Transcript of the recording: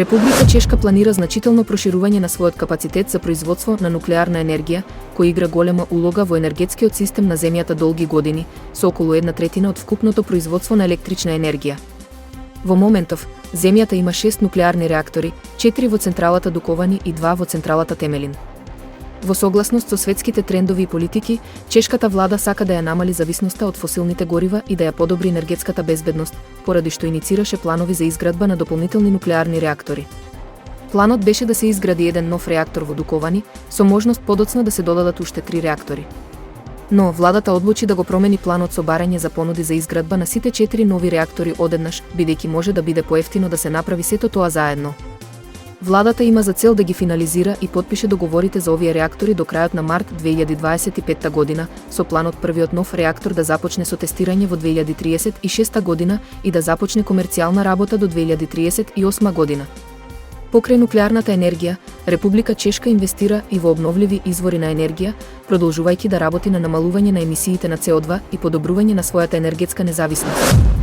Република Чешка планира значително проширување на својот капацитет за производство на нуклеарна енергија, кој игра голема улога во енергетскиот систем на земјата долги години, со околу 1/3 од вкупното производство на електрична енергија. Во моментов, земјата има 6 нуклеарни реактори, 4 во централата Дуковани и 2 во централата Темелин. Во согласност со светските трендови и политики, чешката влада сака да ја намали зависноста од фосилните горива и да ја подобри енергетската безбедност, поради што иницираше планови за изградба на дополнителни нуклеарни реактори. Планот беше да се изгради еден нов реактор во Дуковани, со можност подоцна да се додадат уште 3 реактори. Но владата одлучи да го промени планот со барање за понуди за изградба на сите 4 нови реактори одеднаш, бидејќи може да биде поевтино да се направи сето тоа заедно. Владата има за цел да ги финализира и потпише договорите за овие реактори до крајот на март 2025 година, со планот првиот нов реактор да започне со тестирање во 2036 година и да започне комерцијална работа до 2038 година. Покрај нуклеарната енергија, Република Чешка инвестира и во обновливи извори на енергија, продолжувајќи да работи на намалување на емисиите на CO2 и подобрување на својата енергетска независност.